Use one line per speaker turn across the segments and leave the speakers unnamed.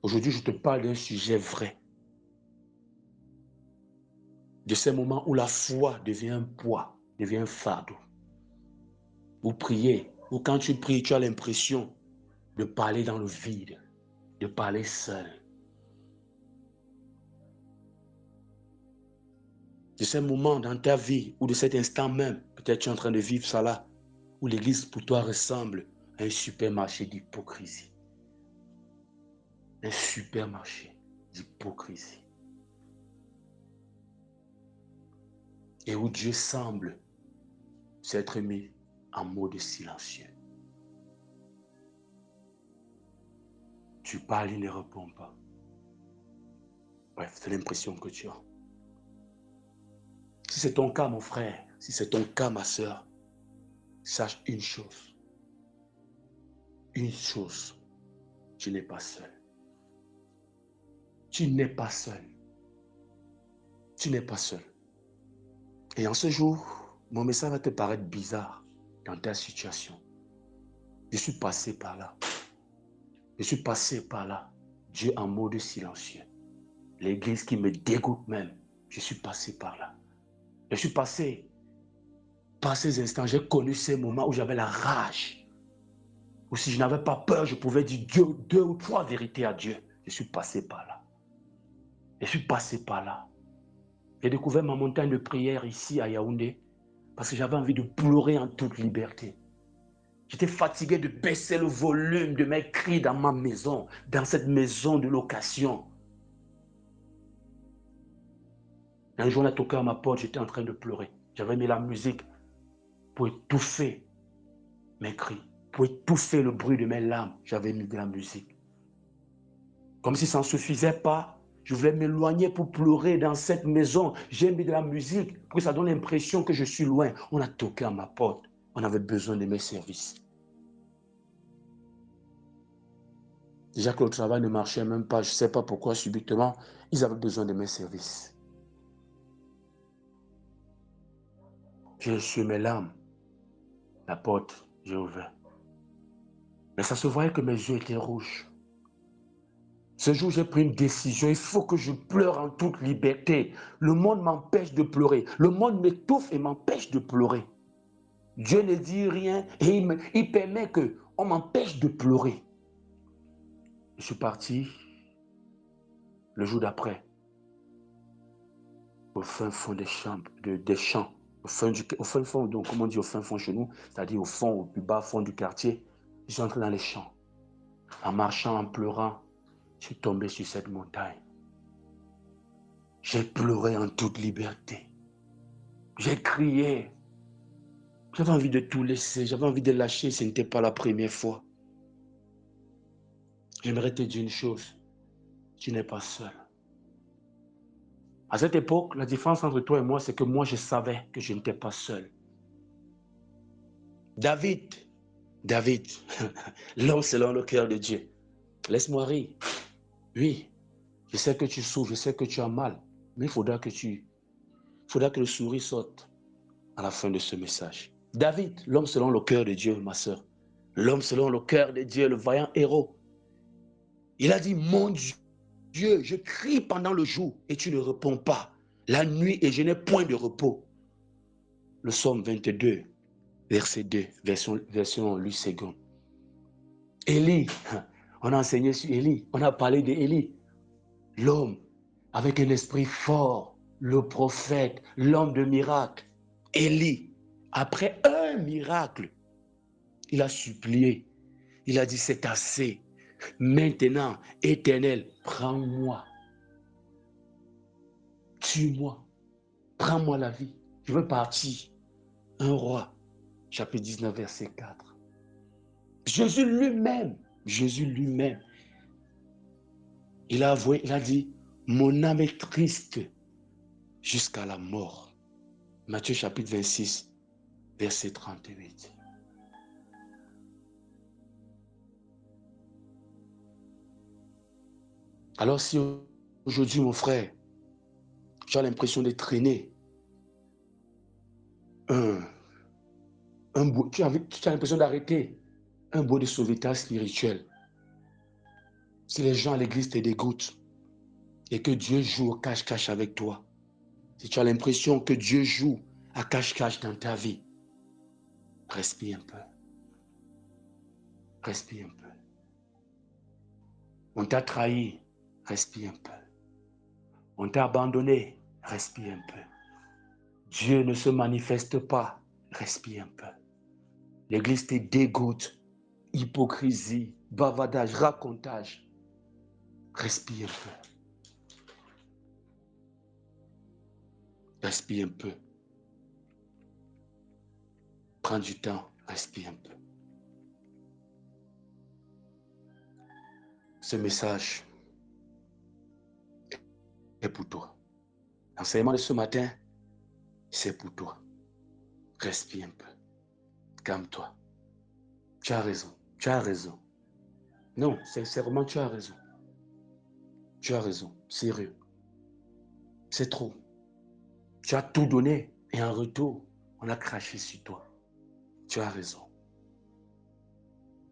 Aujourd'hui, je te parle d'un sujet vrai. De ces moments où la foi devient un poids, devient un fardeau. Ou prier, ou quand tu pries, tu as l'impression de parler dans le vide, de parler seul. De ces moments dans ta vie, ou de cet instant même, peut-être tu es en train de vivre ça là, où l'église pour toi ressemble à un supermarché d'hypocrisie. Un supermarché d'hypocrisie. Et où Dieu semble s'être mis en mode silencieux. Tu parles, il ne répond pas. Bref, c'est l'impression que tu as. Si c'est ton cas, mon frère, si c'est ton cas, ma soeur, sache une chose. Une chose, tu n'es pas seul. Tu n'es pas seul. Tu n'es pas seul. Et en ce jour, mon message va te paraître bizarre dans ta situation. Je suis passé par là. Je suis passé par là. Dieu en mode silencieux. L'église qui me dégoûte même. Je suis passé par là. Je suis passé par ces instants. J'ai connu ces moments où j'avais la rage. Ou si je n'avais pas peur, je pouvais dire deux ou trois vérités à Dieu. Je suis passé par là. Je suis passé par là. J'ai découvert ma montagne de prière ici à Yaoundé parce que j'avais envie de pleurer en toute liberté. J'étais fatigué de baisser le volume de mes cris dans ma maison, dans cette maison de location. Un jour, on a toqué à ma porte, j'étais en train de pleurer. J'avais mis la musique pour étouffer mes cris, pour étouffer le bruit de mes larmes. J'avais mis de la musique. Comme si ça ne suffisait pas, je voulais m'éloigner pour pleurer dans cette maison. J'ai mis de la musique pour que ça donne l'impression que je suis loin. On a toqué à ma porte. On avait besoin de mes services. Déjà que le travail ne marchait même pas, je ne sais pas pourquoi subitement, ils avaient besoin de mes services. J'ai essuyé mes larmes. La porte, j'ai ouvert. Mais ça se voyait que mes yeux étaient rouges. Ce jour, j'ai pris une décision. Il faut que je pleure en toute liberté. Le monde m'empêche de pleurer. Le monde m'étouffe et m'empêche de pleurer. Dieu ne dit rien et il permet qu'on m'empêche de pleurer. Je suis parti le jour d'après, au fin fond des champs, au fin fond, donc comment on dit au fin fond chez nous, c'est-à-dire au fond, au plus bas fond du quartier. Je suis entré dans les champs. En marchant, en pleurant, je suis tombé sur cette montagne. J'ai pleuré en toute liberté. J'ai crié. J'avais envie de tout laisser, j'avais envie de lâcher, ce n'était pas la première fois. J'aimerais te dire une chose, tu n'es pas seul. À cette époque, la différence entre toi et moi, c'est que moi, je savais que je n'étais pas seul. David, l'homme selon le cœur de Dieu. Laisse-moi rire. Oui, je sais que tu souffres, je sais que tu as mal, mais il faudra que le sourire sorte à la fin de ce message. David, l'homme selon le cœur de Dieu, ma soeur. L'homme selon le cœur de Dieu, le vaillant héros. Il a dit, mon Dieu, je crie pendant le jour et tu ne réponds pas. La nuit et je n'ai point de repos. Le psaume 22, verset 2, version Louis II. Élie, on a enseigné sur Élie, on a parlé d'Élie. L'homme avec un esprit fort, le prophète, l'homme de miracle. Élie, après un miracle, il a supplié. Il a dit, c'est assez. Maintenant, Éternel, prends-moi. Tue-moi. Prends-moi la vie. Je veux partir. 1 Roi, chapitre 19, verset 4. Jésus lui-même, il a avoué, il a dit, mon âme est triste jusqu'à la mort. Matthieu chapitre 26, verset 38. Alors si aujourd'hui, mon frère, tu as l'impression de traîner tu as l'impression d'arrêter un bout de sauvetage spirituel, Si les gens à l'église te dégoûtent et que Dieu joue au cache-cache avec toi, si tu as l'impression que Dieu joue à cache-cache dans ta vie, respire un peu. Respire un peu. On t'a trahi, respire un peu. On t'a abandonné, respire un peu. Dieu ne se manifeste pas, respire un peu. L'église te dégoûte, hypocrisie, bavardage, racontage. Respire un peu. Respire un peu. Prends du temps, respire un peu. Ce message est pour toi. L'enseignement de ce matin, c'est pour toi. Respire un peu. Calme-toi. Tu as raison. Tu as raison. Non, sincèrement, tu as raison. Tu as raison. Sérieux. C'est trop. Tu as tout donné et en retour, on a craché sur toi. Tu as raison.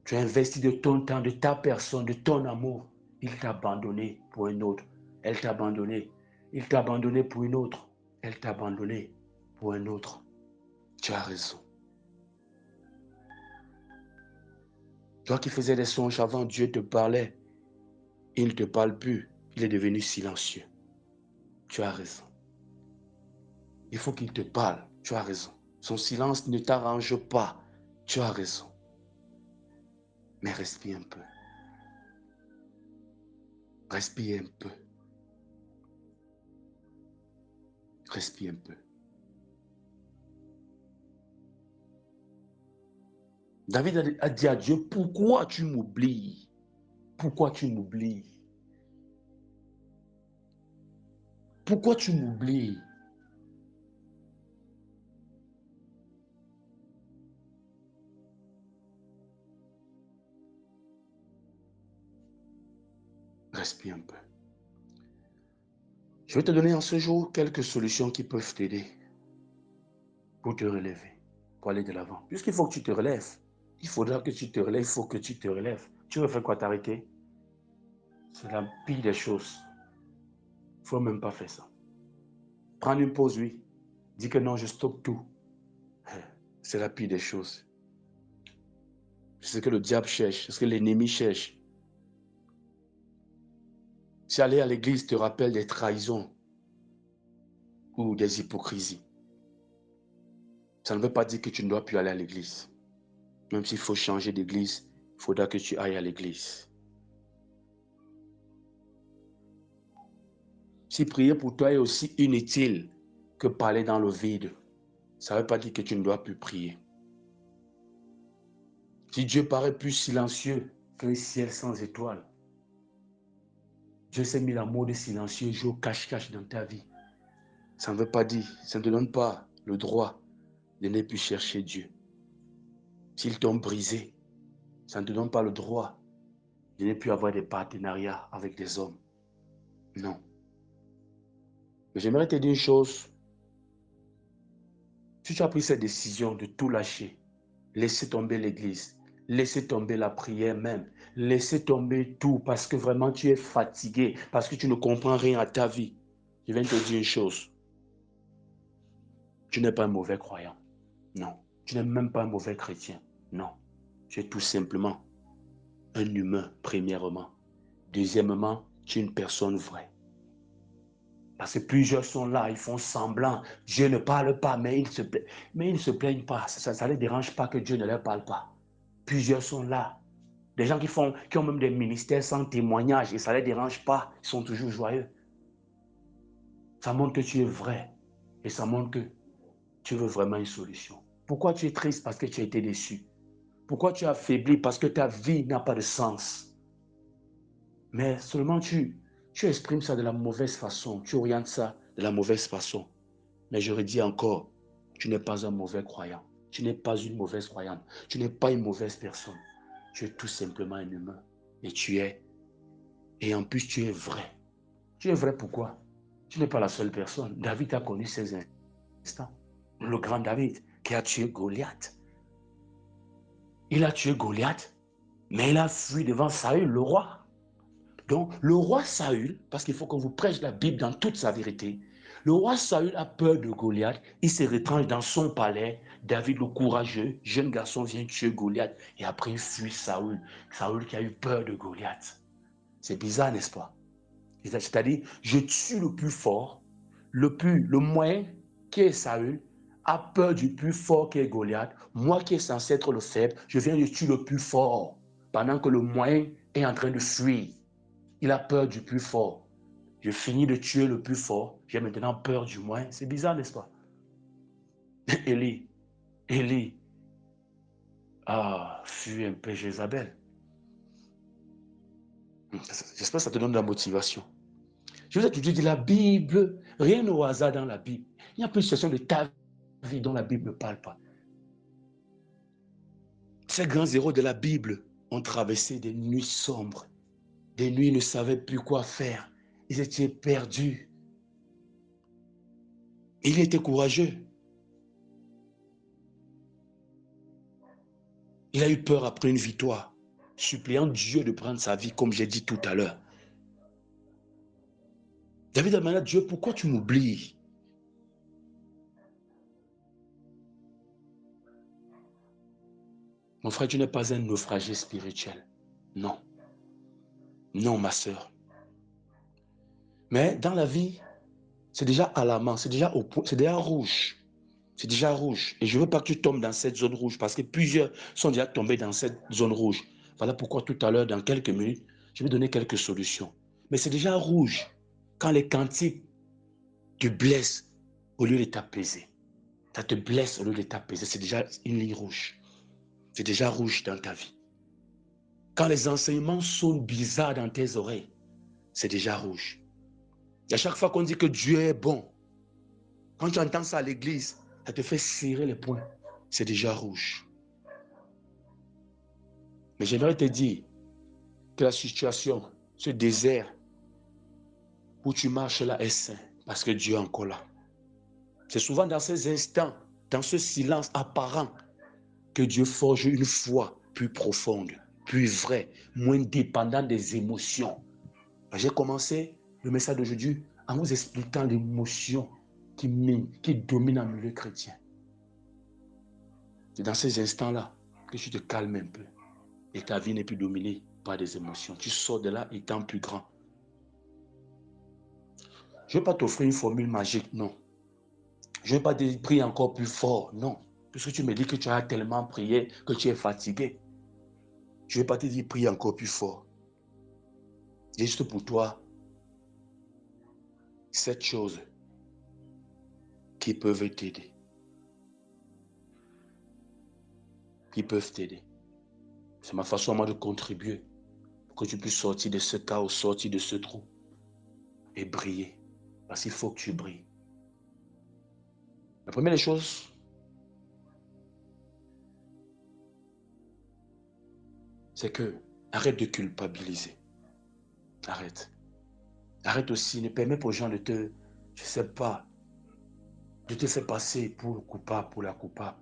Tu as investi de ton temps, de ta personne, de ton amour. Il t'a abandonné pour un autre. Elle t'a abandonné. Il t'a abandonné pour une autre. Elle t'a abandonné pour un autre. Tu as raison. Toi qui faisais des songes avant, Dieu te parlait. Il ne te parle plus. Il est devenu silencieux. Tu as raison. Il faut qu'il te parle. Tu as raison. Son silence ne t'arrange pas. Tu as raison. Mais respire un peu. Respire un peu. Respire un peu. David a dit à Dieu, pourquoi tu m'oublies? Pourquoi tu m'oublies? Pourquoi tu m'oublies? Respire un peu. Je vais te donner en ce jour quelques solutions qui peuvent t'aider pour te relever, pour aller de l'avant. Puisqu'il faut que tu te relèves, il faudra que tu te relèves, il faut que tu te relèves. Tu veux faire quoi, t'arrêter? C'est la pire des choses. Il ne faut même pas faire ça. Prendre une pause, oui. Dis que non, je stoppe tout. C'est la pire des choses. C'est ce que le diable cherche, c'est ce que l'ennemi cherche. Si aller à l'église te rappelle des trahisons ou des hypocrisies, ça ne veut pas dire que tu ne dois plus aller à l'église. Même s'il faut changer d'église, il faudra que tu ailles à l'église. Si prier pour toi est aussi inutile que parler dans le vide, ça ne veut pas dire que tu ne dois plus prier. Si Dieu paraît plus silencieux qu'un ciel sans étoiles, Dieu s'est mis l'amour de silencieux, joue cache-cache dans ta vie. Ça ne veut pas dire, ça ne te donne pas le droit de ne plus chercher Dieu. S'ils t'ont brisé, ça ne te donne pas le droit de ne plus avoir des partenariats avec des hommes. Non. Mais j'aimerais te dire une chose. Si tu as pris cette décision de tout lâcher, laisser tomber l'église, laisser tomber la prière même, laisser tomber tout parce que vraiment tu es fatigué, parce que tu ne comprends rien à ta vie, je viens te dire une chose. Tu n'es pas un mauvais croyant. Non. Tu n'es même pas un mauvais chrétien. Non. Tu es tout simplement un humain, premièrement. Deuxièmement, tu es une personne vraie. Parce que plusieurs sont là, ils font semblant. Dieu ne parle pas, mais ils ne se plaignent pas. Ça ne les dérange pas que Dieu ne leur parle pas. Plusieurs sont là. Des gens qui ont même des ministères sans témoignage et ça ne les dérange pas. Ils sont toujours joyeux. Ça montre que tu es vrai. Et ça montre que tu veux vraiment une solution. Pourquoi tu es triste? Parce que tu as été déçu. Pourquoi tu es affaibli? Parce que ta vie n'a pas de sens. Mais seulement tu exprimes ça de la mauvaise façon. Tu orientes ça de la mauvaise façon. Mais je redis encore, tu n'es pas un mauvais croyant. Tu n'es pas une mauvaise croyante. Tu n'es pas une mauvaise personne. Tu es tout simplement un humain. Et en plus, tu es vrai. Tu es vrai pourquoi? Tu n'es pas la seule personne. David a connu ces instants. Le grand David qui a tué Goliath. Il a tué Goliath, mais il a fui devant Saül, le roi. Donc, le roi Saül, parce qu'il faut qu'on vous prêche la Bible dans toute sa vérité, le roi Saül a peur de Goliath, il se retranche dans son palais. David, le courageux, jeune garçon, vient tuer Goliath et après il fuit Saül. Saül qui a eu peur de Goliath. C'est bizarre, n'est-ce pas? C'est-à-dire, je tue le plus fort, le moyen qui est Saül a peur du plus fort qui est Goliath. Moi qui est censé être le faible, je viens de tuer le plus fort pendant que le moyen est en train de fuir. Il a peur du plus fort. Je finis de tuer le plus fort. J'ai maintenant peur du moins. C'est bizarre, n'est-ce pas? Élie fuit un peu Jézabel. J'espère que ça te donne de la motivation. Je vous ai toujours dit, la Bible, rien au hasard dans la Bible. Il n'y a pas une situation de ta vie dont la Bible ne parle pas. Ces grands héros de la Bible ont traversé des nuits sombres. Des nuits, ils ne savaient plus quoi faire. Ils étaient perdus. Il était courageux. Il a eu peur après une victoire, suppliant Dieu de prendre sa vie, comme j'ai dit tout à l'heure. David a demandé à Dieu, pourquoi tu m'oublies? Mon frère, tu n'es pas un naufragé spirituel. Non. Non, ma sœur. Mais dans la vie, c'est déjà alarmant, c'est déjà au point, c'est déjà rouge. C'est déjà rouge. Et je ne veux pas que tu tombes dans cette zone rouge parce que plusieurs sont déjà tombés dans cette zone rouge. Voilà pourquoi tout à l'heure, dans quelques minutes, je vais donner quelques solutions. Mais c'est déjà rouge quand les cantiques te blessent au lieu de t'apaiser. Ça te blesse au lieu de t'apaiser. C'est déjà une ligne rouge. C'est déjà rouge dans ta vie. Quand les enseignements sonnent bizarres dans tes oreilles, c'est déjà rouge. Et à chaque fois qu'on dit que Dieu est bon, quand tu entends ça à l'église, ça te fait serrer les poings. C'est déjà rouge. Mais j'aimerais te dire que la situation, ce désert où tu marches là est sain parce que Dieu est encore là. C'est souvent dans ces instants, dans ce silence apparent, que Dieu forge une foi plus profonde, plus vraie, moins dépendante des émotions. J'ai commencé le message d'aujourd'hui en vous expliquant l'émotion qui domine en milieu chrétien. C'est dans ces instants-là que tu te calmes un peu et ta vie n'est plus dominée par des émotions. Tu sors de là étant plus grand. Je ne vais pas t'offrir une formule magique, non. Je ne vais pas te prier encore plus fort, non. Puisque tu me dis que tu as tellement prié que tu es fatigué. Je ne vais pas te dire prie encore plus fort. C'est juste pour toi, 7 choses qui peuvent t'aider. Qui peuvent t'aider. C'est ma façon à moi de contribuer pour que tu puisses sortir de ce chaos, sortir de ce trou et briller. Parce qu'il faut que tu brilles. La première des choses, c'est que arrête de culpabiliser. Arrête. Arrête aussi, ne permets pas aux gens de te, je ne sais pas, de te faire passer pour le coupable, pour la coupable.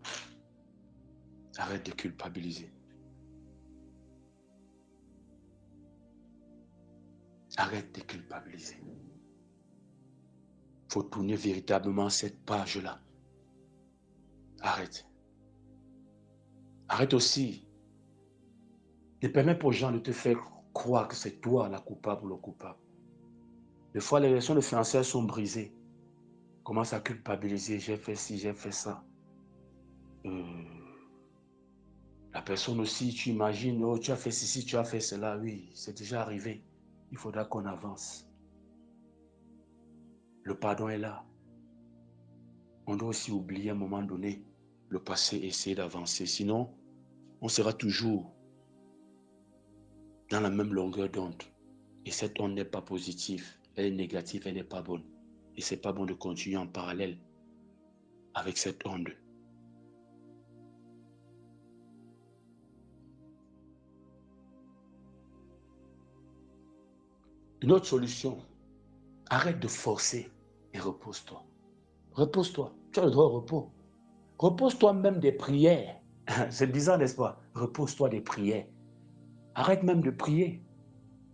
Arrête de culpabiliser. Arrête de culpabiliser. Il faut tourner véritablement cette page-là. Arrête. Arrête aussi. Ne permets pas aux gens de te faire croire que c'est toi la coupable ou le coupable. Des fois, les relations de fiançailles sont brisées. Commence à culpabiliser. J'ai fait ci, j'ai fait ça. La personne aussi, tu imagines, oh, tu as fait ceci, tu as fait cela. Oui, c'est déjà arrivé. Il faudra qu'on avance. Le pardon est là. On doit aussi oublier à un moment donné le passé et essayer d'avancer. Sinon, on sera toujours dans la même longueur d'onde. Et cette onde n'est pas positive. Elle est négative, elle n'est pas bonne. Et ce n'est pas bon de continuer en parallèle avec cette onde. Une autre solution, arrête de forcer et repose-toi. Repose-toi. Tu as le droit au repos. Repose-toi même des prières. C'est bizarre, n'est-ce pas? Repose-toi des prières. Arrête même de prier.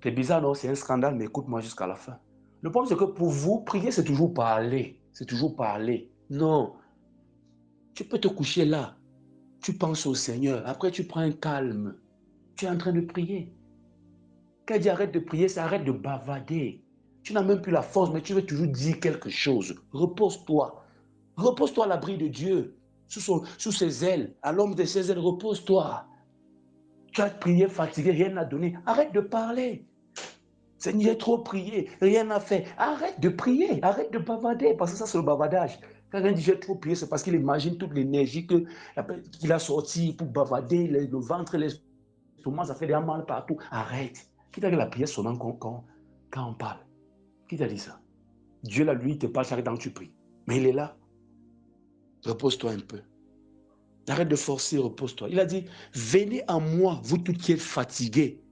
C'est bizarre, non? C'est un scandale, mais écoute-moi jusqu'à la fin. Le problème, c'est que pour vous, prier, c'est toujours parler. C'est toujours parler. Non. Tu peux te coucher là. Tu penses au Seigneur. Après, tu prends un calme. Tu es en train de prier. Quand il dit arrête de prier, c'est arrête de bavader. Tu n'as même plus la force, mais tu veux toujours dire quelque chose. Repose-toi. Repose-toi à l'abri de Dieu. Sous ses ailes. À l'ombre de ses ailes, repose-toi. Tu as prié fatigué, rien n'a donné. Arrête de parler. Seigneur, j'ai trop prié, rien n'a fait. Arrête de prier, arrête de bavader, parce que ça, c'est le bavardage. Quand quelqu'un dit j'ai trop prié, c'est parce qu'il imagine toute l'énergie qu'il a sortie pour bavader, le ventre, l'estomac, ça fait des mal partout. Arrête. Qui t'a dit la prière seulement quand on parle? Qui t'a dit ça? Dieu, là, lui, il te parle chaque temps que tu pries. Mais il est là. Repose-toi un peu. Arrête de forcer, repose-toi. Il a dit, venez à moi, vous tous qui êtes fatigués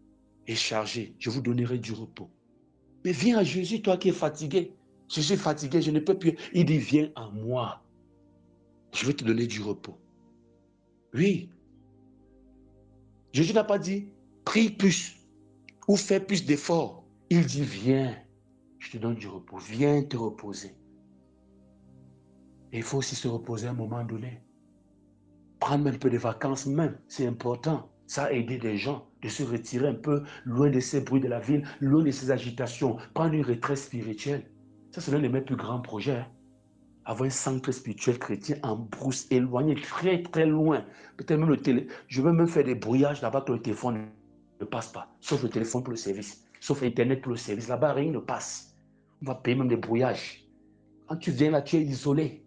et chargés, je vous donnerai du repos. Mais viens à Jésus, toi qui es fatigué. Je suis fatigué, je ne peux plus. Il dit, viens à moi. Je vais te donner du repos. Oui. Jésus n'a pas dit, prie plus ou fais plus d'efforts. Il dit, viens, je te donne du repos. Viens te reposer. Et il faut aussi se reposer à un moment donné. Prendre un peu de vacances même, c'est important. Ça a aidé des gens de se retirer un peu loin de ces bruits de la ville, loin de ces agitations. Prendre une retraite spirituelle. Ça, c'est l'un de mes plus grands projets. Hein. Avoir un centre spirituel chrétien en brousse, éloigné, très très loin. Peut-être même je veux même faire des brouillages là-bas que le téléphone ne passe pas. Sauf le téléphone pour le service. Sauf Internet pour le service. Là-bas, rien ne passe. On va payer même des brouillages. Quand tu viens là, tu es isolé.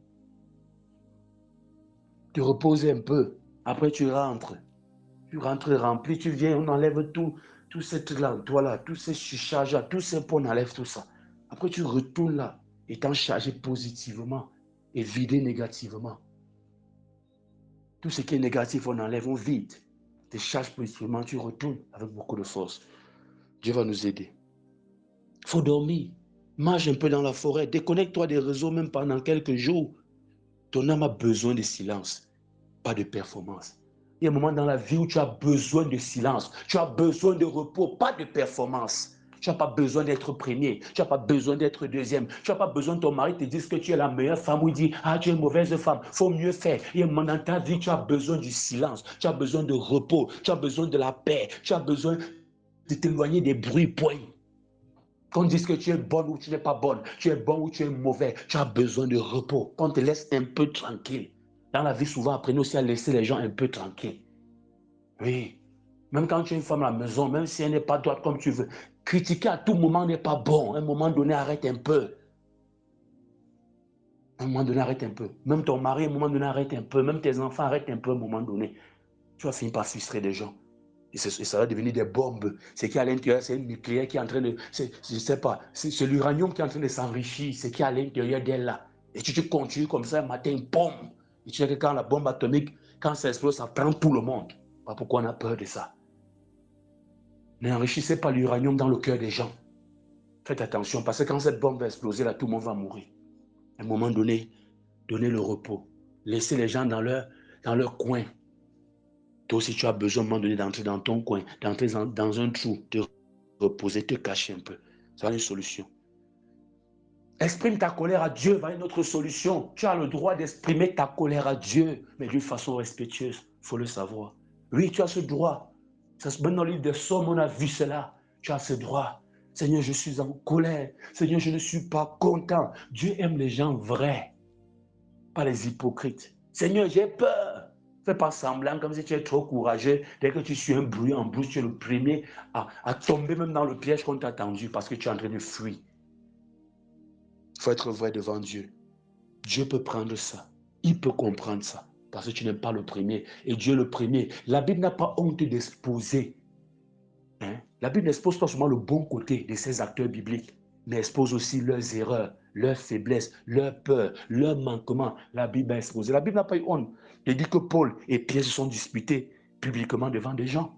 Tu reposes un peu. Après, tu rentres. Tu rentres rempli, tu viens, on enlève tout ces trucs-là, toi là, tous ces charges-là, tous ces pots, on enlève tout ça. Après, tu retournes là, étant chargé positivement et vidé négativement. Tout ce qui est négatif, on enlève, on vide. Tu charges positivement, tu retournes avec beaucoup de force. Dieu va nous aider. Il faut dormir. Marche un peu dans la forêt. Déconnecte-toi des réseaux même pendant quelques jours. Ton âme a besoin de silence, pas de performance. Il y a un moment dans la vie où tu as besoin de silence, tu as besoin de repos, pas de performance. Tu n'as pas besoin d'être premier, tu n'as pas besoin d'être deuxième, tu n'as pas besoin de ton mari te dire que tu es la meilleure femme ou il dit ah tu es une mauvaise femme, il faut mieux faire. Il y a un moment dans ta vie, tu as besoin du silence, tu as besoin de repos, tu as besoin de la paix, tu as besoin de t'éloigner des bruits points. Qu'on dise que tu es bonne ou tu n'es pas bonne, tu es bon ou tu es mauvais, tu as besoin de repos, qu'on te laisse un peu tranquille. Dans la vie, souvent, apprenez aussi à laisser les gens un peu tranquilles. Oui. Même quand tu es une femme à la maison, même si elle n'est pas droite comme tu veux, critiquer à tout moment n'est pas bon. À un moment donné, arrête un peu. À un moment donné, arrête un peu. Même ton mari, à un moment donné, arrête un peu. Même tes enfants, arrête un peu à un moment donné. Tu vas finir par frustrer des gens. Et ça va devenir des bombes. C'est qui à l'intérieur, c'est un nucléaire qui est en train de... Je ne sais pas. C'est l'uranium qui est en train de s'enrichir. C'est qui à l'intérieur d'elle là. Et tu continues comme ça, un matin, bombe. Et tu sais que quand la bombe atomique, quand ça explose, ça prend tout le monde. Pas pourquoi on a peur de ça. N'enrichissez pas l'uranium dans le cœur des gens. Faites attention, parce que quand cette bombe va exploser, là, tout le monde va mourir. À un moment donné, donnez le repos. Laissez les gens dans leur coin. Toi aussi, tu as besoin à un moment donné d'entrer dans ton coin, d'entrer dans un trou, te reposer, te cacher un peu. Ça va une solution. Exprime ta colère à Dieu, va une autre solution. Tu as le droit d'exprimer ta colère à Dieu, mais d'une façon respectueuse. Il faut le savoir. Oui, tu as ce droit. Ça se met dans le livre des Psaumes, on a vu cela. Tu as ce droit. Seigneur, je suis en colère. Seigneur, je ne suis pas content. Dieu aime les gens vrais, pas les hypocrites. Seigneur, j'ai peur. Fais pas semblant comme si tu es trop courageux. Dès que tu suis un bruit en bouche, tu es le premier à tomber même dans le piège qu'on t'a tendu parce que tu es en train de fuir. Il faut être vrai devant Dieu. Dieu peut prendre ça. Il peut comprendre ça. Parce que tu n'es pas le premier. Et Dieu est le premier. La Bible n'a pas honte d'exposer. Hein? La Bible n'expose pas seulement le bon côté de ces acteurs bibliques, mais expose aussi leurs erreurs, leurs faiblesses, leurs peurs, leurs manquements. La Bible a exposé. La Bible n'a pas eu honte de dire que Paul et Pierre se sont disputés publiquement devant des gens.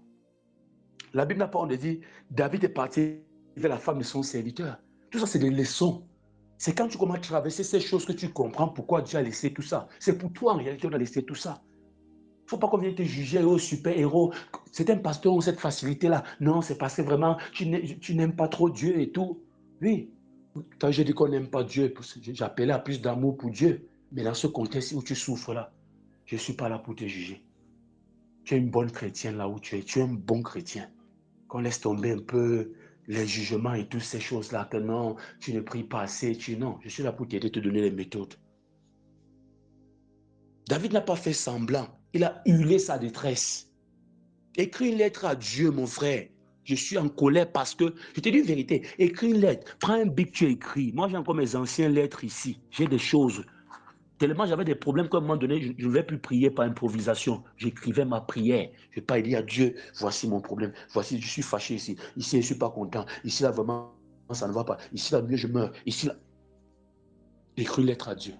La Bible n'a pas honte de dire David est parti vers la femme de son serviteur. Tout ça, c'est des leçons. C'est quand tu commences à traverser ces choses que tu comprends pourquoi Dieu a laissé tout ça. C'est pour toi, en réalité, on a laissé tout ça. Il ne faut pas qu'on vienne te juger, oh super-héros. C'est un pasteur ou cette facilité-là. Non, c'est parce que vraiment, tu n'aimes pas trop Dieu et tout. Oui, quand je dis qu'on n'aime pas Dieu, j'appelais à plus d'amour pour Dieu. Mais dans ce contexte où tu souffres là, je ne suis pas là pour te juger. Tu es une bonne chrétienne là où tu es. Tu es un bon chrétien. Qu'on laisse tomber un peu les jugements et toutes ces choses-là, que non, tu ne pries pas assez. Non, je suis là pour t'aider, te donner les méthodes. David n'a pas fait semblant. Il a hurlé sa détresse. Écris une lettre à Dieu, mon frère. Je suis en colère parce que, je te dis une vérité, écris une lettre. Prends un bic, tu écris. Moi, j'ai encore mes anciennes lettres ici. J'ai des choses. Tellement j'avais des problèmes qu'à un moment donné, je ne vais plus prier par improvisation. J'écrivais ma prière. Je ne vais pas dire à Dieu, voici mon problème. Voici, je suis fâché ici. Ici, je ne suis pas content. Ici, là, vraiment, ça ne va pas. Ici, là, mieux, je meurs. Ici, là. Écris une lettre à Dieu.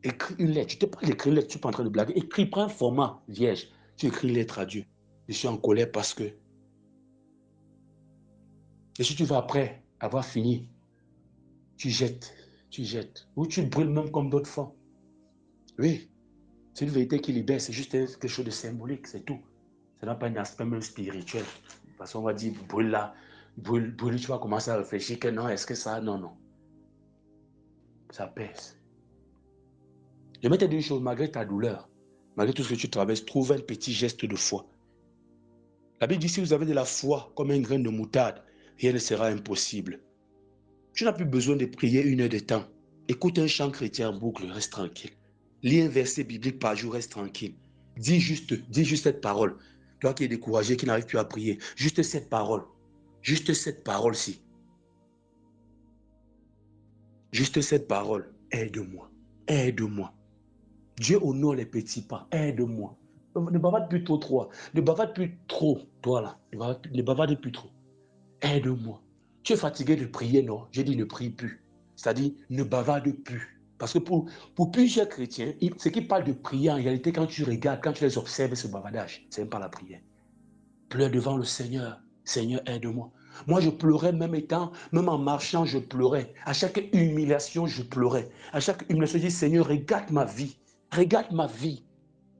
Écris une lettre. Tu te parles d'écrire une lettre, tu n'es pas en train de blaguer. Écris, prends un format vierge. Tu écris une lettre à Dieu. Je suis en colère parce que. Et si tu vas après avoir fini, tu jettes. Ou tu brûles même comme d'autres font. Oui. C'est une vérité qui libère, c'est juste quelque chose de symbolique, c'est tout. Ça n'a pas un aspect même spirituel. Parce qu'on va dire, brûle là, brûle, tu vas commencer à réfléchir que non, est-ce que ça, non. Ça pèse. Je vais te dire une chose, malgré ta douleur, malgré tout ce que tu traverses, trouve un petit geste de foi. La Bible dit, si vous avez de la foi comme un grain de moutarde, rien ne sera impossible. Tu n'as plus besoin de prier 1 heure de temps. Écoute un chant chrétien en boucle, reste tranquille. Lis un verset biblique par jour, reste tranquille. Dis juste cette parole. Toi qui es découragé, qui n'arrive plus à prier, juste cette parole. Juste cette parole-ci. Juste cette parole. Aide-moi. Aide-moi. Dieu honore les petits pas. Aide-moi. Ne bavarde plus trop. Ne bavarde plus trop, toi là. Ne bavarde plus trop. Aide-moi. Tu es fatigué de prier, non? J'ai dit ne prie plus. C'est-à-dire ne bavarde plus. Parce que pour plusieurs chrétiens, ce qui parle de prier, en réalité, quand tu regardes, quand tu les observes, ce bavardage, c'est même pas la prière. Pleure devant le Seigneur. Seigneur, aide-moi. Moi, je pleurais même en marchant, je pleurais. À chaque humiliation, je pleurais. À chaque humiliation, je dis, Seigneur, regarde ma vie. Regarde ma vie.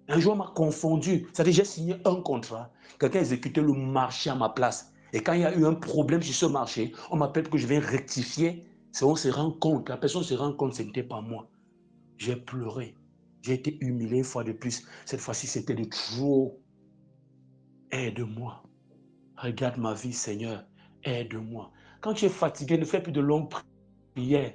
Un jour, on m'a confondu. C'est-à-dire, j'ai signé un contrat. Quelqu'un exécutait le marché à ma place. Et quand il y a eu un problème sur ce marché, on m'appelle pour que je vienne rectifier. On se rend compte, la personne se rend compte que ce n'était pas moi. J'ai pleuré. J'ai été humilié une fois de plus. Cette fois-ci, c'était de trop. Aide-moi. Regarde ma vie, Seigneur. Aide-moi. Quand tu es fatigué, ne fais plus de longues prières.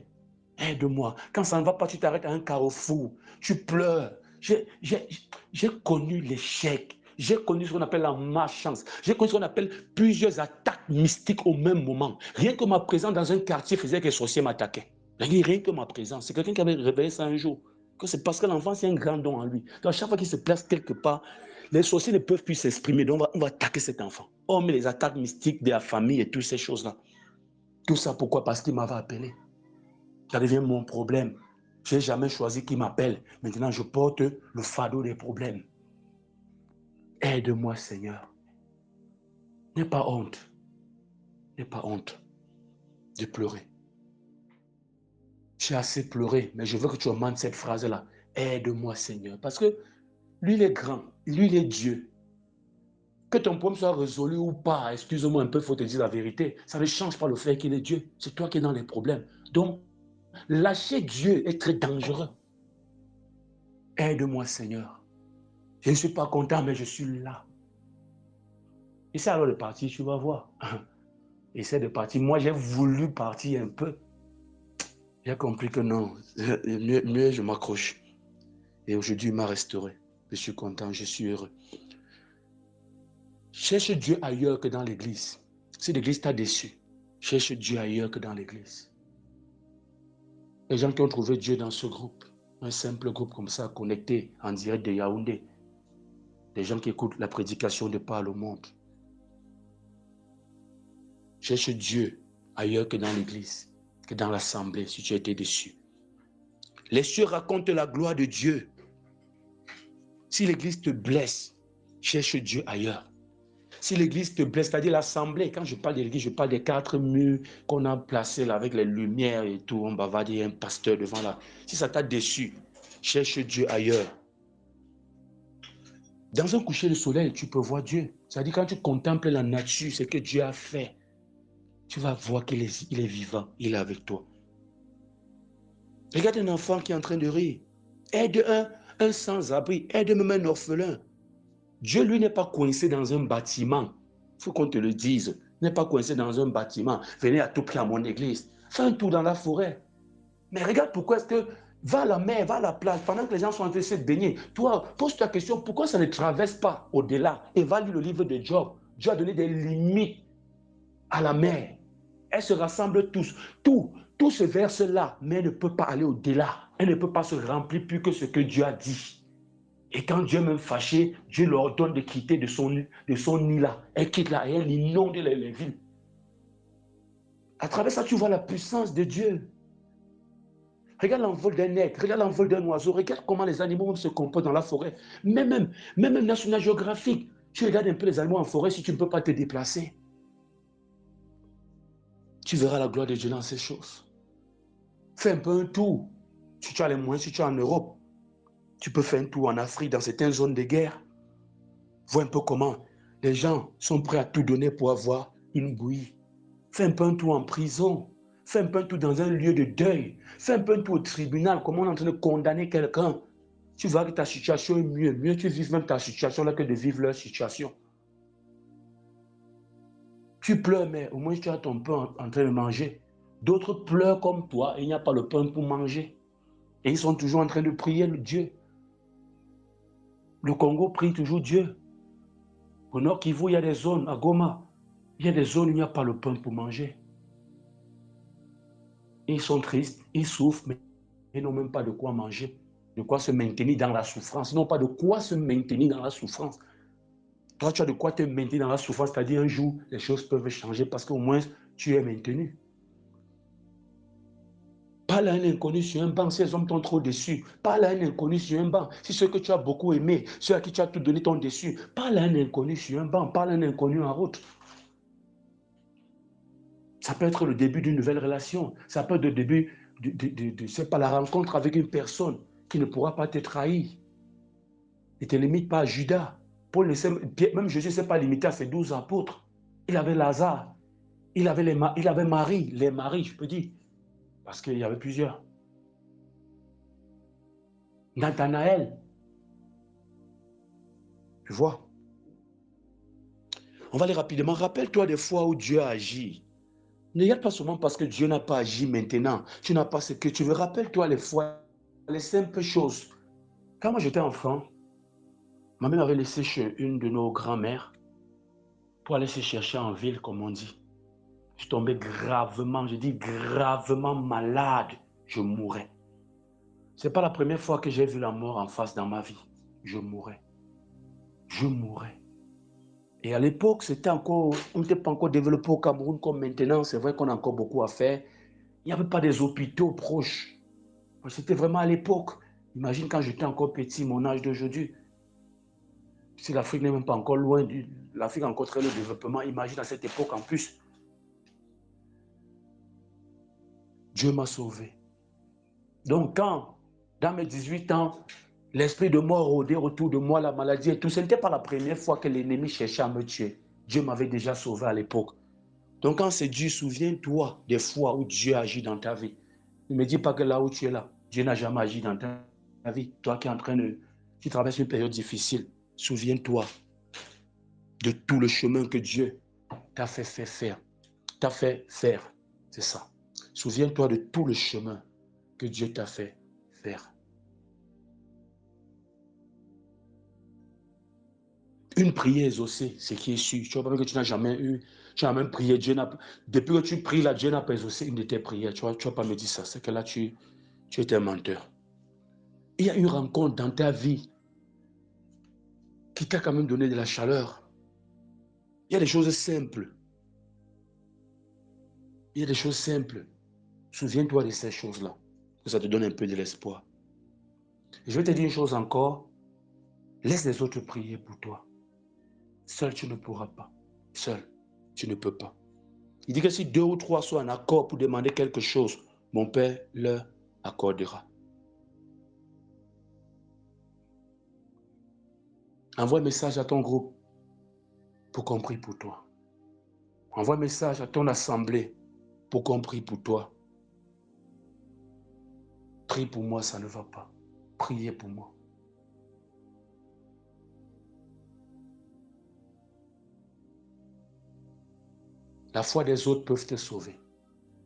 Aide-moi. Quand ça ne va pas, tu t'arrêtes à un carrefour. Tu pleures. J'ai connu l'échec. J'ai connu ce qu'on appelle la malchance. J'ai connu ce qu'on appelle plusieurs attaques mystiques au même moment. Rien que ma présence dans un quartier faisait que les sorciers m'attaquaient. Rien que ma présence. C'est quelqu'un qui avait révélé ça un jour. Que c'est parce que l'enfant, c'est un grand don en lui. Donc, à chaque fois qu'il se place quelque part, les sorciers ne peuvent plus s'exprimer. Donc, on va attaquer cet enfant. Oh, mais les attaques mystiques de la famille et toutes ces choses-là. Tout ça, pourquoi? Parce qu'il m'avait appelé. Ça devient mon problème. Je n'ai jamais choisi qui m'appelle. Maintenant, je porte le fardeau des problèmes. Aide-moi, Seigneur. N'aie pas honte. N'aie pas honte de pleurer. J'ai assez pleuré, mais je veux que tu augmentes cette phrase-là. Aide-moi, Seigneur. Parce que lui, il est grand. Lui, il est Dieu. Que ton problème soit résolu ou pas, excuse-moi un peu, il faut te dire la vérité. Ça ne change pas le fait qu'il est Dieu. C'est toi qui es dans les problèmes. Donc, lâcher Dieu est très dangereux. Aide-moi, Seigneur. Je ne suis pas content, mais je suis là. Essaie alors de partir, tu vas voir. Essaie de partir. Moi, j'ai voulu partir un peu. J'ai compris que non. Mieux je m'accroche. Et aujourd'hui, il m'a restauré. Je suis content, je suis heureux. Cherche Dieu ailleurs que dans l'église. Si l'église t'a déçu, cherche Dieu ailleurs que dans l'église. Les gens qui ont trouvé Dieu dans ce groupe, un simple groupe comme ça, connecté en direct de Yaoundé, des gens qui écoutent la prédication de Paul au monde. Cherche Dieu ailleurs que dans l'église, que dans l'assemblée, si tu as été déçu. Les cieux racontent la gloire de Dieu. Si l'église te blesse, cherche Dieu ailleurs. Si l'église te blesse, c'est-à-dire l'assemblée, quand je parle de l'église, je parle des 4 murs qu'on a placés là avec les lumières et tout, on va dire un pasteur devant là. Si ça t'a déçu, cherche Dieu ailleurs. Dans un coucher de soleil, tu peux voir Dieu. C'est-à-dire quand tu contemples la nature, ce que Dieu a fait, tu vas voir qu'il est vivant, il est avec toi. Regarde un enfant qui est en train de rire. Aide un sans-abri, aide même un orphelin. Dieu, lui, n'est pas coincé dans un bâtiment. Il faut qu'on te le dise. Il n'est pas coincé dans un bâtiment. Venez à tout prix à mon église. Fais un tour dans la forêt. Mais regarde pourquoi est-ce que va à la mer, va à la plage, pendant que les gens sont en train de se baigner. Toi, pose-toi la question, pourquoi ça ne traverse pas au-delà? Et va lire le livre de Job. Dieu a donné des limites à la mer. Elles se rassemblent tous. Tout se verse là, mais elle ne peut pas aller au-delà. Elle ne peut pas se remplir plus que ce que Dieu a dit. Et quand Dieu est même fâché, Dieu leur ordonne de quitter de son nid là. Elle quitte là et elle inonde les villes. À travers ça, tu vois la puissance de Dieu. Regarde l'envol d'un aigle, regarde l'envol d'un oiseau, regarde comment les animaux se comportent dans la forêt. Même National Geographic, tu regardes un peu les animaux en forêt si tu ne peux pas te déplacer. Tu verras la gloire de Dieu dans ces choses. Fais un peu un tour. Si tu as les moyens, si tu es en Europe, tu peux faire un tour en Afrique, dans certaines zones de guerre. Vois un peu comment les gens sont prêts à tout donner pour avoir une bouillie. Fais un peu un tour en prison. Fais un peu un tour dans un lieu de deuil. Fais un peu un tour au tribunal, comment on est en train de condamner quelqu'un. Tu vois que ta situation est mieux. Mieux tu vives même ta situation là que de vivre leur situation. Tu pleures, mais au moins tu as ton pain en train de manger. D'autres pleurent comme toi et il n'y a pas le pain pour manger. Et ils sont toujours en train de prier le Dieu. Le Congo prie toujours Dieu. Au Nord Kivu, il y a des zones, à Goma, il y a des zones où il n'y a pas le pain pour manger. Ils sont tristes, ils souffrent, mais ils n'ont même pas de quoi manger, de quoi se maintenir dans la souffrance. Ils n'ont pas de quoi se maintenir dans la souffrance. Toi, tu as de quoi te maintenir dans la souffrance, c'est-à-dire un jour, les choses peuvent changer parce qu'au moins, tu es maintenu. Parle à un inconnu sur un banc, si les hommes t'ont trop déçu. Parle à un inconnu sur un banc. Si ceux que tu as beaucoup aimé, ceux à qui tu as tout donné t'ont déçu, parle à un inconnu sur un banc, parle à un inconnu en route. Ça peut être le début d'une nouvelle relation. Ça peut être le début c'est pas la rencontre avec une personne qui ne pourra pas te trahir. Ne te limite pas à Judas. Paul même Jésus ne s'est pas limité à ses 12 apôtres. Il avait Lazare. Il avait Marie, les maris, je peux dire. Parce qu'il y avait plusieurs. Nathanaël. Tu vois. On va aller rapidement. Rappelle-toi des fois où Dieu a agi. Ne regarde pas seulement parce que Dieu n'a pas agi maintenant. Tu n'as pas ce que tu veux. Rappelle-toi les fois, les simples choses. Quand moi j'étais enfant, ma mère m'avait laissé chez une de nos grands-mères pour aller se chercher en ville, comme on dit. Je tombais gravement, je dis gravement malade. Je mourais. Ce n'est pas la première fois que j'ai vu la mort en face dans ma vie. Je mourais. Je mourais. Et à l'époque, on n'était pas encore développé au Cameroun comme maintenant. C'est vrai qu'on a encore beaucoup à faire. Il n'y avait pas des hôpitaux proches. C'était vraiment à l'époque. Imagine quand j'étais encore petit, mon âge d'aujourd'hui. Si l'Afrique n'est même pas encore loin, l'Afrique a encore très le développement. Imagine à cette époque en plus. Dieu m'a sauvé. Donc quand, dans mes 18 ans, l'esprit de mort rôdait autour de moi, la maladie et tout, ce n'était pas la première fois que l'ennemi cherchait à me tuer. Dieu m'avait déjà sauvé à l'époque. Donc quand c'est Dieu, souviens-toi des fois où Dieu agit dans ta vie. Ne me dis pas que là où tu es là, Dieu n'a jamais agi dans ta vie. Toi qui es en train qui traverses une période difficile, souviens-toi de tout le chemin que Dieu t'a fait faire. T'a fait faire, c'est ça. Souviens-toi de tout le chemin que Dieu t'a fait faire. Une prière exaucée, c'est qui est sûr. Tu vois pas que tu n'as jamais eu, tu n'as même prié, depuis que tu pries là, Dieu n'a pas exaucé une de tes prières. Tu vas pas me dire ça, c'est que là, tu es un menteur. Il y a une rencontre dans ta vie qui t'a quand même donné de la chaleur. Il y a des choses simples. Il y a des choses simples. Souviens-toi de ces choses-là, que ça te donne un peu de l'espoir. Je vais te dire une chose encore. Laisse les autres prier pour toi. Seul, tu ne pourras pas. Seul, tu ne peux pas. Il dit que si 2 ou 3 sont en accord pour demander quelque chose, mon Père leur accordera. Envoie un message à ton groupe pour qu'on prie pour toi. Envoie un message à ton assemblée pour qu'on prie pour toi. Prie pour moi, ça ne va pas. Priez pour moi. La foi des autres peuvent te sauver.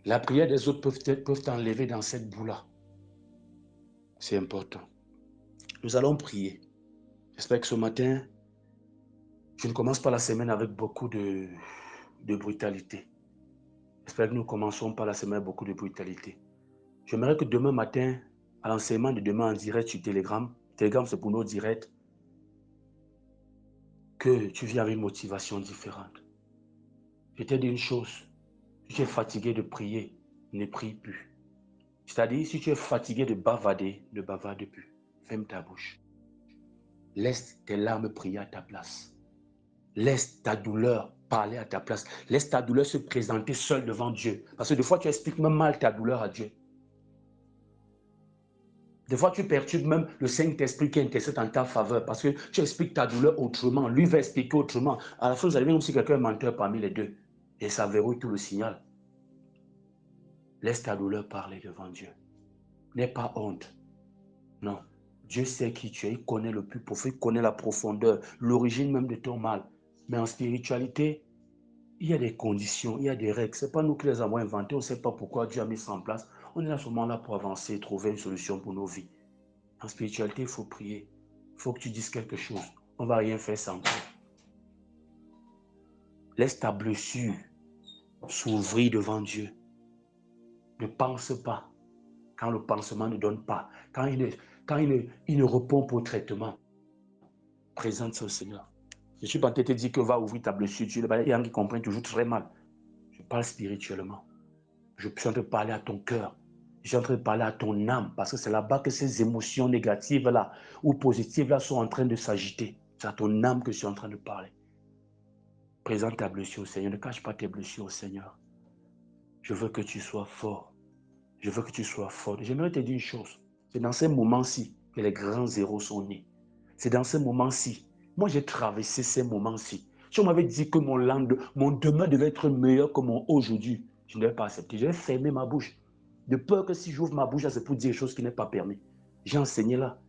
La prière des autres peuvent t'enlever dans cette boue-là. C'est important. Nous allons prier. J'espère que ce matin, je ne commence pas la semaine avec beaucoup de brutalité. J'espère que nous ne commençons pas la semaine avec beaucoup de brutalité. J'aimerais que demain matin, à l'enseignement de demain en direct sur Telegram, Telegram c'est pour nos directs, que tu viennes avec une motivation différente. Je t'ai dit une chose, si tu es fatigué de prier, ne prie plus. C'est-à-dire, si tu es fatigué de bavarder, ne bavarde plus. Ferme ta bouche. Laisse tes larmes prier à ta place. Laisse ta douleur parler à ta place. Laisse ta douleur se présenter seule devant Dieu. Parce que des fois, tu expliques même mal ta douleur à Dieu. Des fois, tu perturbes même le Saint-Esprit qui intercède en ta faveur parce que tu expliques ta douleur autrement. Lui va expliquer autrement. À la fin, vous allez voir comme si quelqu'un est menteur parmi les deux. Et ça verrouille tout le signal. Laisse ta douleur parler devant Dieu. N'aie pas honte. Non. Dieu sait qui tu es. Il connaît le plus profond. Il connaît la profondeur, l'origine même de ton mal. Mais en spiritualité, il y a des conditions, il y a des règles. Ce n'est pas nous qui les avons inventées. On ne sait pas pourquoi Dieu a mis ça en place. On est là seulement là pour avancer et trouver une solution pour nos vies. En spiritualité, il faut prier. Il faut que tu dises quelque chose. On ne va rien faire sans toi. Laisse ta blessure s'ouvrir devant Dieu. Ne pense pas quand le pansement ne donne pas, quand il ne répond pour traitement. Présente ça au Seigneur. Je suis pas en train de te dire que va ouvrir ta blessure. Il y a des gens qui comprennent toujours très mal. Je parle spirituellement. Je suis en train de parler à ton cœur. Je suis en train de parler à ton âme parce que c'est là-bas que ces émotions négatives-là ou positives-là sont en train de s'agiter. C'est à ton âme que je suis en train de parler. Présente ta blessure au Seigneur. Ne cache pas tes blessures au Seigneur. Je veux que tu sois fort. Je veux que tu sois fort. J'aimerais te dire une chose. C'est dans ces moments-ci que les grands héros sont nés. C'est dans ces moments-ci. Moi, j'ai traversé ces moments-ci. Si on m'avait dit que mon demain devait être meilleur que mon aujourd'hui, je ne l'avais pas accepté. J'avais fermé ma bouche. De peur que si j'ouvre ma bouche, c'est pour dire des choses qui n'est pas permis. J'ai enseigné là.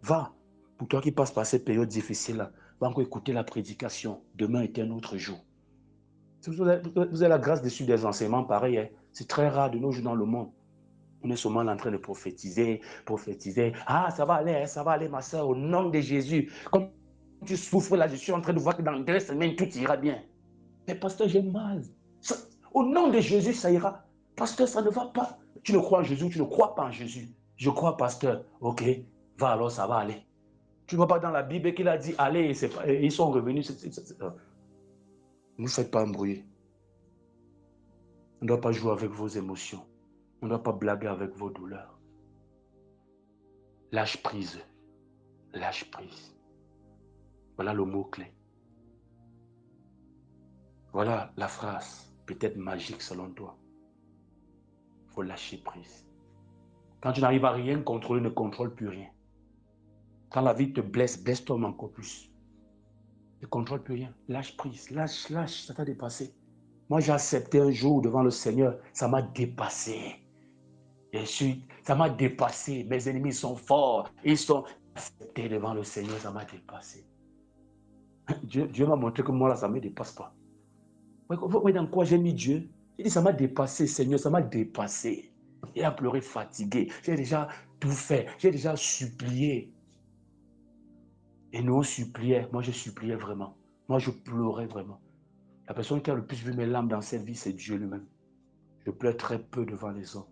Va, pour toi qui passes par cette période difficile-là, va encore écouter la prédication. Demain est un autre jour. Vous avez la grâce de suivre des enseignements pareils. Hein? C'est très rare de nos jours dans le monde. On est seulement en train de prophétiser. Ah, ça va aller, ma soeur, au nom de Jésus. Comme tu souffres là, je suis en train de voir que dans 2 semaines, tout ira bien. Mais pasteur, j'ai mal. Au nom de Jésus, ça ira. Pasteur, ça ne va pas. Tu ne crois en Jésus, tu ne crois pas en Jésus. Je crois, pasteur. Ok, va alors, ça va aller. Tu ne vois pas dans la Bible qu'il a dit, allez, ils sont revenus. Ne vous faites pas embrouiller. On ne doit pas jouer avec vos émotions. On ne doit pas blaguer avec vos douleurs. Lâche prise. Lâche prise. Voilà le mot-clé. Voilà la phrase, peut-être magique selon toi. Il faut lâcher prise. Quand tu n'arrives à rien contrôler, ne contrôle plus rien. Quand la vie te blesse, blesse-toi encore plus. Ne contrôle plus rien. Lâche prise. Lâche, ça t'a dépassé. Moi, j'ai accepté un jour devant le Seigneur, ça m'a dépassé. Ça m'a dépassé. Mes ennemis sont forts. Ils sont acceptés devant le Seigneur, ça m'a dépassé. Dieu m'a montré que moi, là, ça ne me dépasse pas. Oui, dans quoi j'ai mis Dieu? Il dit, ça m'a dépassé, Seigneur, ça m'a dépassé. Il a pleuré fatigué. J'ai déjà tout fait. J'ai déjà supplié. Et nous, on suppliait. Moi, je suppliais vraiment. Moi, je pleurais vraiment. La personne qui a le plus vu mes larmes dans cette vie, c'est Dieu lui-même. Je pleure très peu devant les hommes.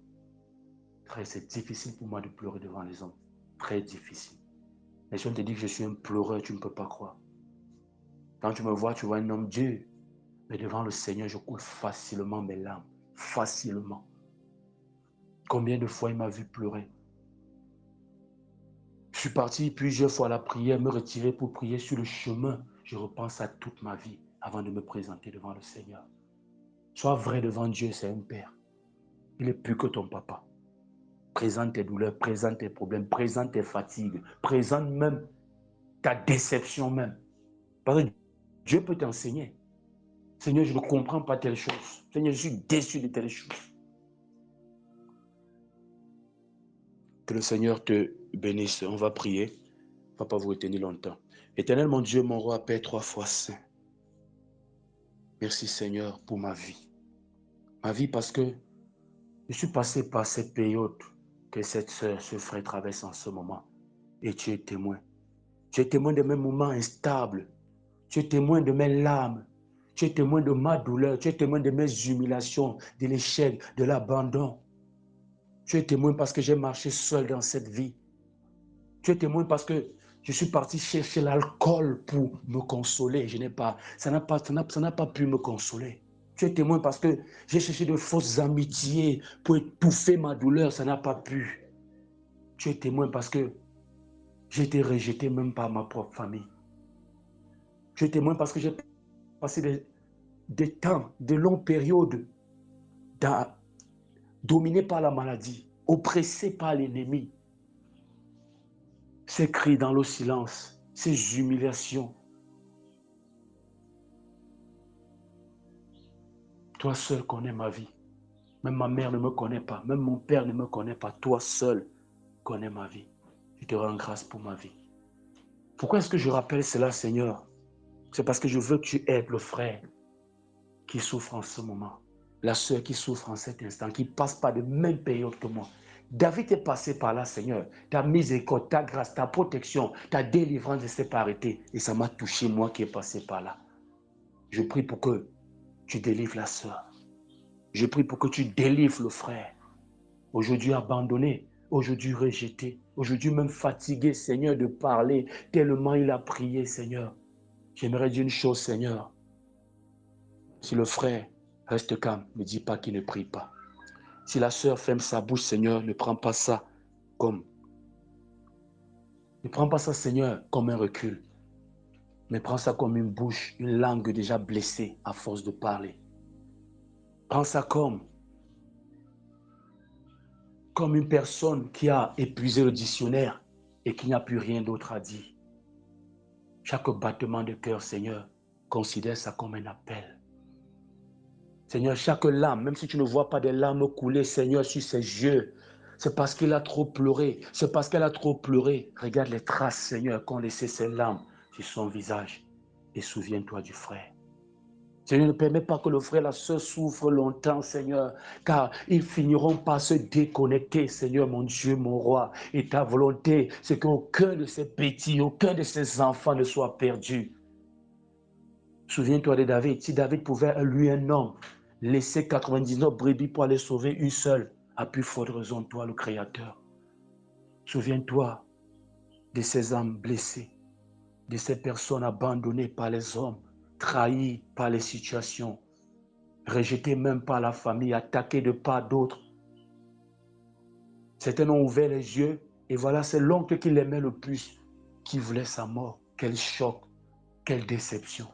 C'est difficile pour moi de pleurer devant les hommes. Très difficile. Mais si on te dit que je suis un pleureur, tu ne peux pas croire. Quand tu me vois, tu vois un homme Dieu. Mais devant le Seigneur, je coule facilement mes larmes. Facilement. Combien de fois il m'a vu pleurer? Je suis parti plusieurs fois à la prière, me retirer pour prier sur le chemin. Je repense à toute ma vie avant de me présenter devant le Seigneur. Sois vrai devant Dieu, c'est un père. Il est plus que ton papa. Présente tes douleurs, présente tes problèmes, présente tes fatigues, présente même ta déception même. Parce que Dieu peut t'enseigner. Seigneur, je ne comprends pas telle chose. Seigneur, je suis déçu de telle chose. Que le Seigneur te bénisse. On va prier. On ne va pas vous retenir longtemps. Éternel, mon Dieu, mon roi, Père, 3 fois saint. Merci, Seigneur, pour ma vie. Ma vie parce que je suis passé par cette période que cette sœur, ce frère traverse en ce moment. Et tu es témoin. Tu es témoin de mes moments instables. Tu es témoin de mes larmes. Tu es témoin de ma douleur. Tu es témoin de mes humiliations, de l'échec, de l'abandon. Tu es témoin parce que j'ai marché seul dans cette vie. Tu es témoin parce que je suis parti chercher l'alcool pour me consoler. Ça n'a pas pu me consoler. Tu es témoin parce que j'ai cherché de fausses amitiés pour étouffer ma douleur. Ça n'a pas pu. Tu es témoin parce que j'ai été rejeté même par ma propre famille. Tu es témoin parce que j'ai passé des temps, de longues périodes dominé par la maladie, oppressé par l'ennemi. Ces cris dans le silence, ces humiliations. Toi seul connais ma vie. Même ma mère ne me connaît pas, même mon père ne me connaît pas. Toi seul connais ma vie. Je te rends grâce pour ma vie. Pourquoi est-ce que je rappelle cela, Seigneur? C'est parce que je veux que tu aides le frère qui souffre en ce moment, la sœur qui souffre en cet instant, qui passe par de même période que moi. David est passé par là, Seigneur. Ta miséricorde, ta grâce, ta protection, ta délivrance ne s'est pas arrêtée. Et ça m'a touché, moi qui ai passé par là. Je prie pour que tu délivres la sœur. Je prie pour que tu délivres le frère. Aujourd'hui abandonné, aujourd'hui rejeté, aujourd'hui même fatigué, Seigneur, de parler, tellement il a prié, Seigneur. J'aimerais dire une chose, Seigneur. Si le frère reste calme, ne dis pas qu'il ne prie pas. Si la sœur ferme sa bouche, Seigneur, ne prends pas ça comme... Ne prends pas ça, Seigneur, comme un recul. Mais prends ça comme une bouche, une langue déjà blessée à force de parler. Prends ça comme une personne qui a épuisé le dictionnaire et qui n'a plus rien d'autre à dire. Chaque battement de cœur, Seigneur, considère ça comme un appel. Seigneur, chaque larme, même si tu ne vois pas des larmes couler, Seigneur, sur ses yeux, c'est parce qu'il a trop pleuré. C'est parce qu'elle a trop pleuré. Regarde les traces, Seigneur, qu'ont laissé ses larmes sur son visage. Et souviens-toi du frère. Seigneur, ne permets pas que le frère et la sœur souffrent longtemps, Seigneur, car ils finiront par se déconnecter, Seigneur, mon Dieu, mon roi. Et ta volonté, c'est qu'aucun de ces petits, aucun de ces enfants ne soit perdu. Souviens-toi de David. Si David pouvait, lui, un homme, laisser 99 brebis pour aller sauver une seule, à plus forte raison, toi, le Créateur. Souviens-toi de ces âmes blessées, de ces personnes abandonnées par les hommes, trahies par les situations, rejetées même par la famille, attaquées de part d'autres. Certains ont ouvert les yeux et voilà, c'est l'oncle qui l'aimait le plus, qui voulait sa mort. Quel choc, quelle déception.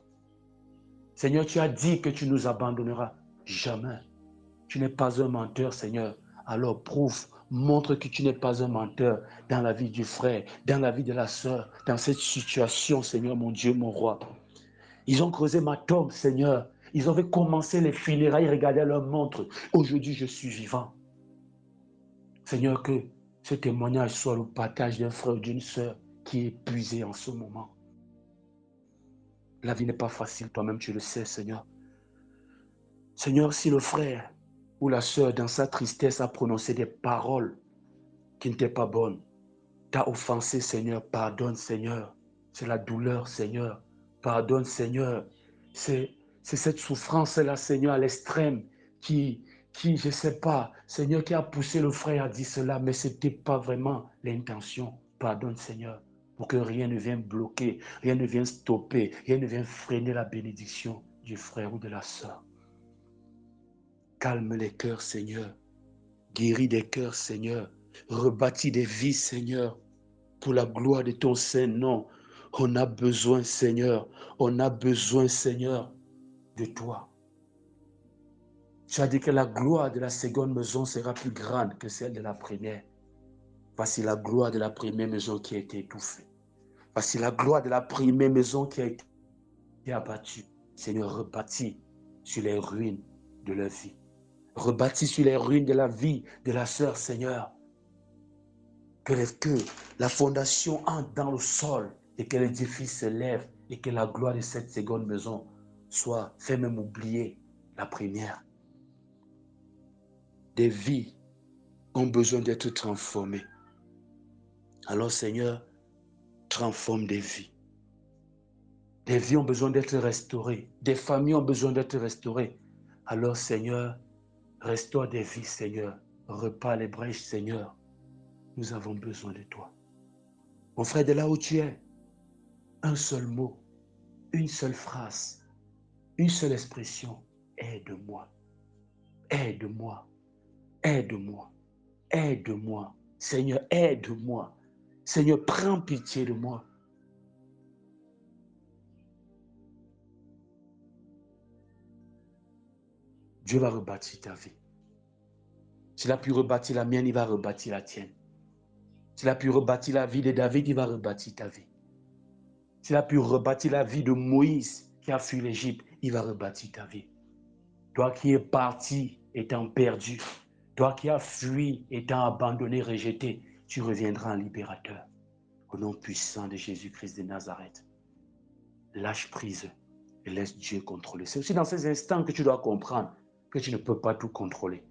Seigneur, tu as dit que tu nous abandonneras. Jamais. Tu n'es pas un menteur, Seigneur. Alors prouve, montre que tu n'es pas un menteur dans la vie du frère, dans la vie de la sœur, dans cette situation, Seigneur, mon Dieu, mon roi. Ils ont creusé ma tombe, Seigneur. Ils avaient commencé les funérailles, regardaient leur montre. Aujourd'hui, je suis vivant. Seigneur, que ce témoignage soit le partage d'un frère ou d'une sœur qui est épuisé en ce moment. La vie n'est pas facile, toi-même tu le sais, Seigneur. Seigneur, si le frère ou la sœur, dans sa tristesse, a prononcé des paroles qui n'étaient pas bonnes, t'a offensé, Seigneur, pardonne, Seigneur. C'est la douleur, Seigneur. Pardonne, Seigneur. C'est cette souffrance-là, Seigneur, à l'extrême, qui, je ne sais pas, Seigneur, qui a poussé le frère à dire cela, mais ce n'était pas vraiment l'intention. Pardonne, Seigneur, pour que rien ne vienne bloquer, rien ne vienne stopper, rien ne vienne freiner la bénédiction du frère ou de la sœur. Calme les cœurs, Seigneur. Guéris des cœurs, Seigneur. Rebâtis des vies, Seigneur. Pour la gloire de ton Saint-Nom, on a besoin, Seigneur. On a besoin, Seigneur, de toi. Tu as dit que la gloire de la seconde maison sera plus grande que celle de la première. Voici la gloire de la première maison qui a été étouffée. Voici la gloire de la première maison qui a été abattue. Seigneur, rebâtis sur les ruines de leur vie. Rebâtis sur les ruines de la vie de la sœur, Seigneur. Que la fondation entre dans le sol et que l'édifice se lève et que la gloire de cette seconde maison soit fait même oublier la première. Des vies ont besoin d'être transformées. Alors, Seigneur, transforme des vies. Des vies ont besoin d'être restaurées. Des familles ont besoin d'être restaurées. Alors, Seigneur, restaure des vies, Seigneur. Repars les brèches, Seigneur. Nous avons besoin de toi. Mon frère, de là où tu es, un seul mot, une seule phrase, une seule expression. Aide-moi. Aide-moi. Aide-moi. Aide-moi. Seigneur, aide-moi. Seigneur, prends pitié de moi. Dieu va rebâtir ta vie. S'il a pu rebâtir la mienne, il va rebâtir la tienne. S'il a pu rebâtir la vie de David, il va rebâtir ta vie. S'il a pu rebâtir la vie de Moïse qui a fui l'Égypte, il va rebâtir ta vie. Toi qui es parti étant perdu, toi qui as fui étant abandonné, rejeté, tu reviendras en libérateur. Au nom puissant de Jésus-Christ de Nazareth. Lâche prise et laisse Dieu contrôler. C'est aussi dans ces instants que tu dois comprendre que tu ne peux pas tout contrôler.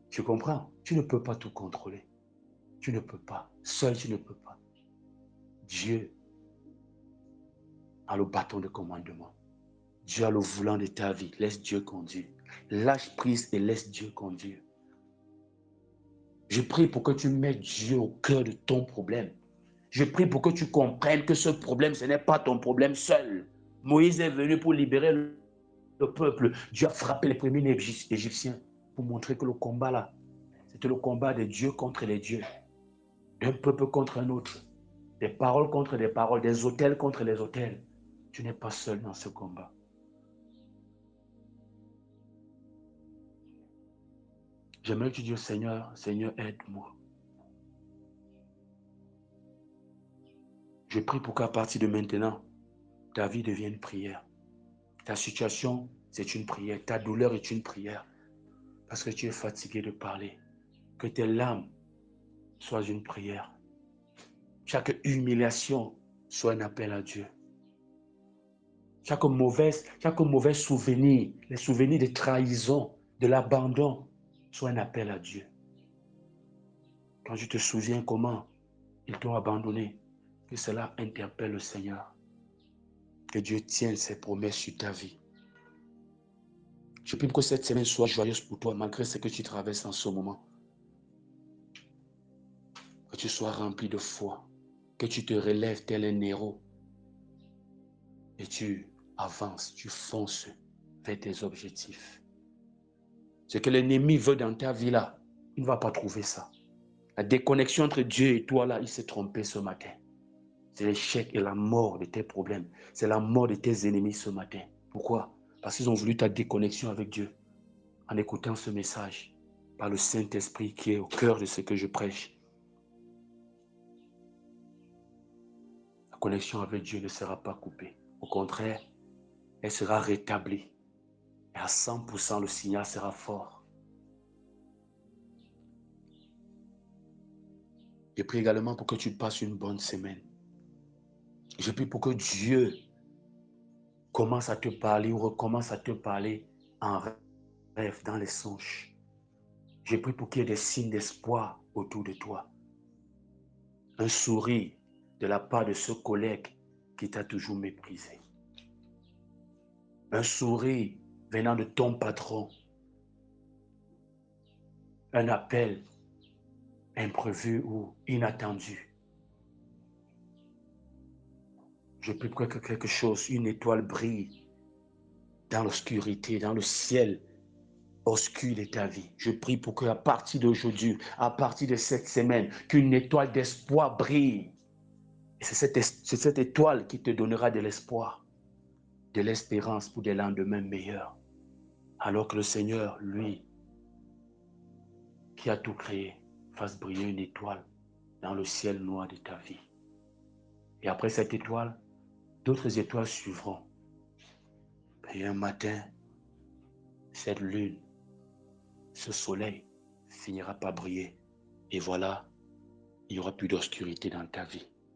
Tu comprends? Tu ne peux pas tout contrôler. Tu ne peux pas. Seul, tu ne peux pas. Dieu a le bâton de commandement. Dieu a le volant de ta vie. Laisse Dieu conduire. Lâche prise et laisse Dieu conduire. Je prie pour que tu mettes Dieu au cœur de ton problème. Je prie pour que tu comprennes que ce problème, ce n'est pas ton problème seul. Moïse est venu pour libérer le peuple. Dieu a frappé les premiers Égyptiens pour montrer que le combat là, c'était le combat des dieux contre les dieux. D'un peuple contre un autre. Des paroles contre des paroles, des autels contre les autels. Tu n'es pas seul dans ce combat. J'aimerais que tu dises, Seigneur, Seigneur, aide-moi. Je prie pour qu'à partir de maintenant, ta vie devienne une prière. Ta situation, c'est une prière. Ta douleur est une prière. Parce que tu es fatigué de parler. Que tes larmes soient une prière. Chaque humiliation soit un appel à Dieu. Chaque mauvais souvenir, les souvenirs de trahison, de l'abandon, soit un appel à Dieu. Quand tu te souviens comment ils t'ont abandonné, que cela interpelle le Seigneur. Que Dieu tienne ses promesses sur ta vie. Je prie que cette semaine soit joyeuse pour toi, malgré ce que tu traverses en ce moment. Que tu sois rempli de foi, que tu te relèves tel un héros et tu avances, tu fonces vers tes objectifs. Ce que l'ennemi veut dans ta vie là, il ne va pas trouver ça. La déconnexion entre Dieu et toi là, il s'est trompé ce matin. C'est l'échec et la mort de tes problèmes. C'est la mort de tes ennemis ce matin. Pourquoi? Parce qu'ils ont voulu ta déconnexion avec Dieu. En écoutant ce message, par le Saint-Esprit qui est au cœur de ce que je prêche. La connexion avec Dieu ne sera pas coupée. Au contraire, elle sera rétablie. Et à 100%, le signal sera fort. Je prie également pour que tu passes une bonne semaine. Je prie pour que Dieu commence à te parler ou recommence à te parler en rêve, dans les songes. Je prie pour qu'il y ait des signes d'espoir autour de toi. Un sourire de la part de ce collègue qui t'a toujours méprisé. Un sourire venant de ton patron. Un appel imprévu ou inattendu. Je prie pour que quelque chose, une étoile brille dans l'obscurité, dans le ciel obscur de ta vie. Je prie pour qu'à partir d'aujourd'hui, à partir de cette semaine, qu'une étoile d'espoir brille. Et c'est cette étoile qui te donnera de l'espoir, de l'espérance pour des lendemains meilleurs. Alors que le Seigneur, lui, qui a tout créé, fasse briller une étoile dans le ciel noir de ta vie. Et après cette étoile, d'autres étoiles suivront. Et un matin, cette lune, ce soleil finira par briller. Et voilà, il n'y aura plus d'obscurité dans ta vie.